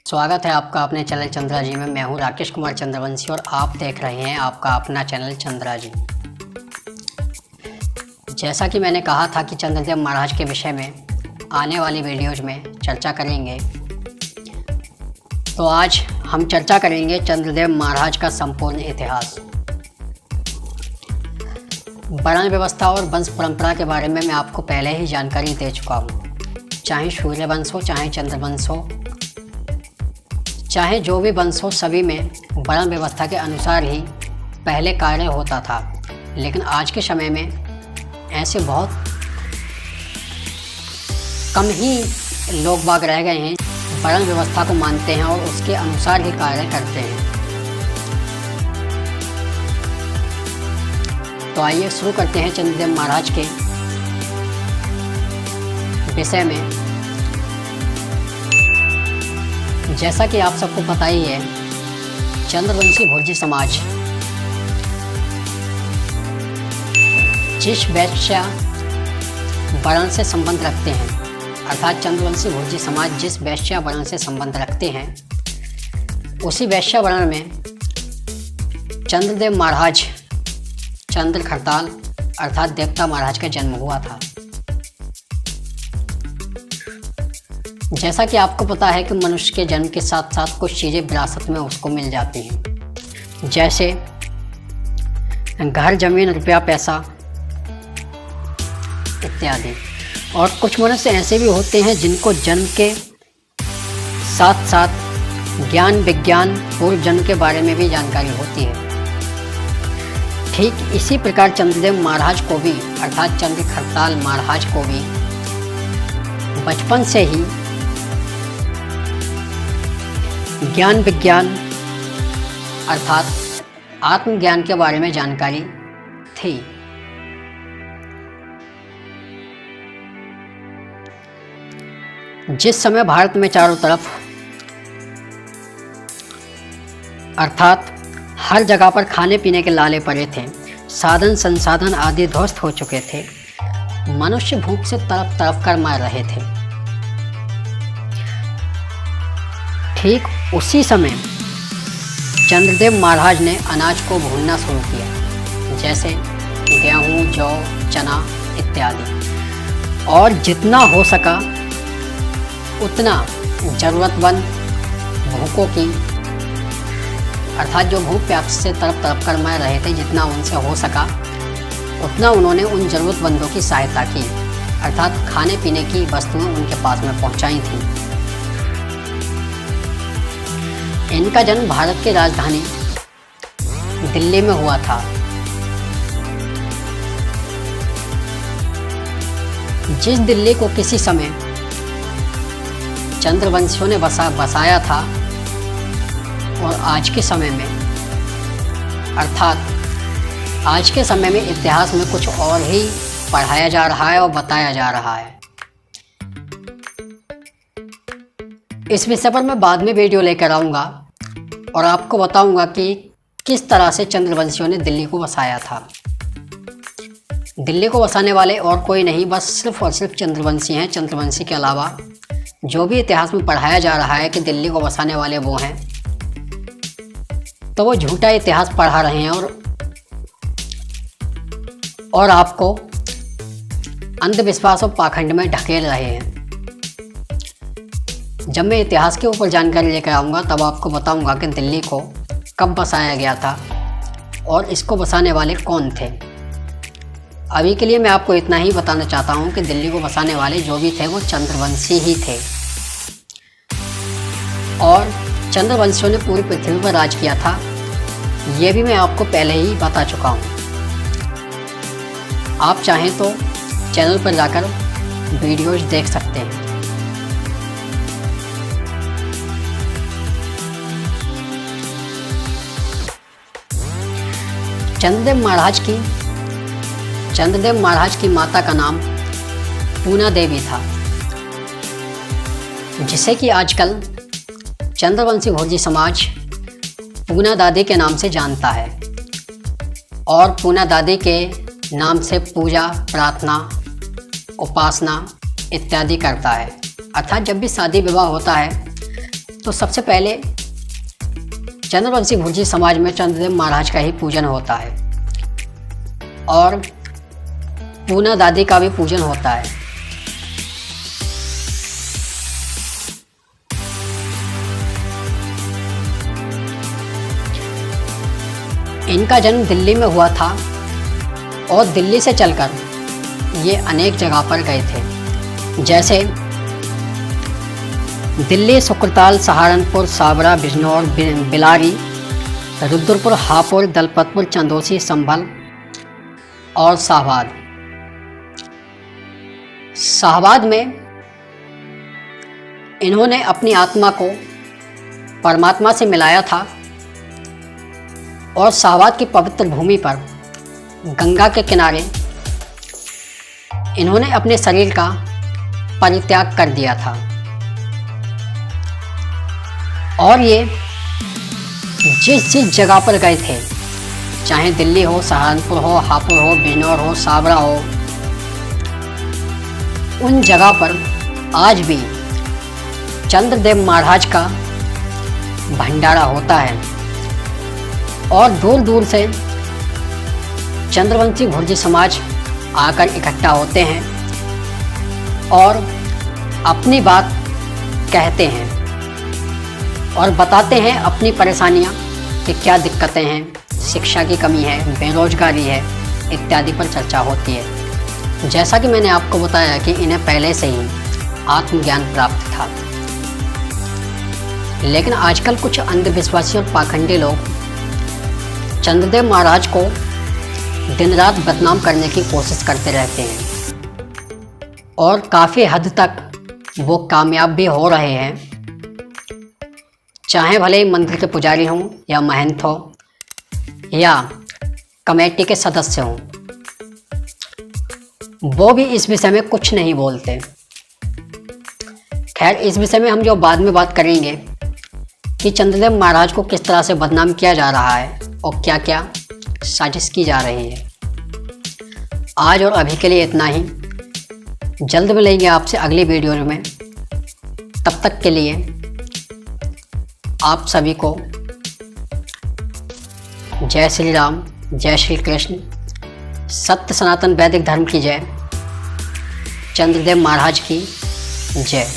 स्वागत है आपका अपने चैनल चंद्रा जी में। मैं हूं राकेश कुमार चंद्रवंशी और आप देख रहे हैं आपका अपना चैनल चंद्रा जी। जैसा कि मैंने कहा था कि चंद्रदेव महाराज के विषय में आने वाली वीडियोज में चर्चा करेंगे, तो आज हम चर्चा करेंगे चंद्रदेव महाराज का संपूर्ण इतिहास। वर्ण व्यवस्था और वंश परंपरा के बारे में मैं आपको पहले ही जानकारी दे चुका हूँ। चाहे सूर्यवंश हो, चाहे चंद्रवंश हो, चाहे जो भी वंश हो, सभी में वर्ण व्यवस्था के अनुसार ही पहले कार्य होता था। लेकिन आज के समय में ऐसे बहुत कम ही लोग बाग रह गए हैं वर्ण व्यवस्था को मानते हैं और उसके अनुसार ही कार्य करते हैं। तो आइए शुरू करते हैं चंद्रदेव महाराज के विषय में। जैसा कि आप सबको पता ही है, चंद्रवंशी भोजी समाज जिस वैश्य वर्ण से संबंध रखते हैं, अर्थात चंद्रवंशी भोजी समाज जिस वैश्य वर्ण से संबंध रखते हैं, उसी वैश्य वर्ण में चंद्रदेव महाराज चंद्र खरताल अर्थात देवता महाराज का जन्म हुआ था। जैसा कि आपको पता है कि मनुष्य के जन्म के साथ साथ कुछ चीज़ें विरासत में उसको मिल जाती हैं, जैसे घर, जमीन, रुपया, पैसा इत्यादि। और कुछ मनुष्य ऐसे भी होते हैं जिनको जन्म के साथ साथ ज्ञान, विज्ञान, पूर्व जन्म के बारे में भी जानकारी होती है। ठीक इसी प्रकार चंद्रदेव महाराज को भी अर्थात चंद्र खरताल महाराज को भी बचपन से ही ज्ञान, विज्ञान अर्थात आत्मज्ञान के बारे में जानकारी थी। जिस समय भारत में चारों तरफ अर्थात हर जगह पर खाने पीने के लाले पड़े थे, साधन संसाधन आदि ध्वस्त हो चुके थे, मनुष्य भूख से तरफ तरफ कर मर रहे थे, ठीक उसी समय चंद्रदेव महाराज ने अनाज को भूनना शुरू किया, जैसे गेहूँ, जौ, चना इत्यादि। और जितना हो सका उतना ज़रूरतमंद भूखों की अर्थात जो भूख प्यास से तरफ तरफ कर मर रहे थे, जितना उनसे हो सका उतना उन्होंने उन ज़रूरतमंदों की सहायता की, अर्थात खाने पीने की वस्तुएं उनके पास में पहुंचाई थी। इनका जन्म भारत की राजधानी दिल्ली में हुआ था। जिस दिल्ली को किसी समय चंद्रवंशियों ने बसाया था, और आज के समय में अर्थात आज के समय में इतिहास में कुछ और ही पढ़ाया जा रहा है और बताया जा रहा है। इस विषय पर मैं बाद में वीडियो लेकर आऊँगा और आपको बताऊंगा कि किस तरह से चंद्रवंशियों ने दिल्ली को बसाया था। दिल्ली को बसाने वाले और कोई नहीं, बस सिर्फ और सिर्फ चंद्रवंशी हैं। चंद्रवंशी के अलावा जो भी इतिहास में पढ़ाया जा रहा है कि दिल्ली को बसाने वाले वो हैं, तो वो झूठा इतिहास पढ़ा रहे हैं और आपको अंधविश्वास और पाखंड में ढकेल रहे हैं। जब मैं इतिहास के ऊपर जानकारी लेकर आऊँगा तब आपको बताऊँगा कि दिल्ली को कब बसाया गया था और इसको बसाने वाले कौन थे। अभी के लिए मैं आपको इतना ही बताना चाहता हूँ कि दिल्ली को बसाने वाले जो भी थे वो चंद्रवंशी ही थे, और चंद्रवंशियों ने पूरी पृथ्वी पर राज किया था, ये भी मैं आपको पहले ही बता चुका हूँ। आप चाहें तो चैनल पर जाकर वीडियोज देख सकते हैं। चंद्रदेव महाराज की माता का नाम पूना देवी था, जिसे कि आजकल चंद्रवंशी भोजी समाज पूना दादी के नाम से जानता है, और पूना दादी के नाम से पूजा, प्रार्थना, उपासना इत्यादि करता है। अर्थात जब भी शादी विवाह होता है तो सबसे पहले चंद्रवंशी भुर्जी समाज में चंद्रदेव महाराज का ही पूजन होता है और पूना दादी का भी पूजन होता है। इनका जन्म दिल्ली में हुआ था और दिल्ली से चलकर ये अनेक जगह पर गए थे, जैसे दिल्ली, सुक्रताल, सहारनपुर, साबरा, बिजनौर, बिलारी, रुद्रपुर, हापुड़, दलपतपुर, चंदौसी, संभल और शाहबाद। शाहबाद में इन्होंने अपनी आत्मा को परमात्मा से मिलाया था और शाहबाद की पवित्र भूमि पर गंगा के किनारे इन्होंने अपने शरीर का परित्याग कर दिया था और ये जिस जिस जगह पर गए थे, चाहे दिल्ली हो, सहारनपुर हो, हापुड़ हो, बिजनौर हो, साबरा हो, उन जगह पर आज भी चंद्रदेव महाराज का भंडारा होता है और दूर दूर से चंद्रवंशी भुर्जी समाज आकर इकट्ठा होते हैं और अपनी बात कहते हैं और बताते हैं अपनी परेशानियां कि क्या दिक्कतें हैं, शिक्षा की कमी है, बेरोजगारी है इत्यादि पर चर्चा होती है। जैसा कि मैंने आपको बताया कि इन्हें पहले से ही आत्मज्ञान प्राप्त था, लेकिन आजकल कुछ अंधविश्वासी और पाखंडी लोग चंद्रदेव महाराज को दिन रात बदनाम करने की कोशिश करते रहते हैं और काफ़ी हद तक वो कामयाब भी हो रहे हैं, चाहे भले ही मंदिर के पुजारी हों या महंत हो या कमेटी के सदस्य हों, वो भी इस विषय में कुछ नहीं बोलते। खैर, इस विषय में हम जो बाद में बात करेंगे कि चंद्रदेव महाराज को किस तरह से बदनाम किया जा रहा है और क्या क्या साजिश की जा रही है। आज और अभी के लिए इतना ही। जल्द मिलेंगे आपसे अगली वीडियो में। तब तक के लिए आप सभी को जय श्री राम, जय श्री कृष्ण, सत्य सनातन वैदिक धर्म की जय, चंद्रदेव महाराज की जय।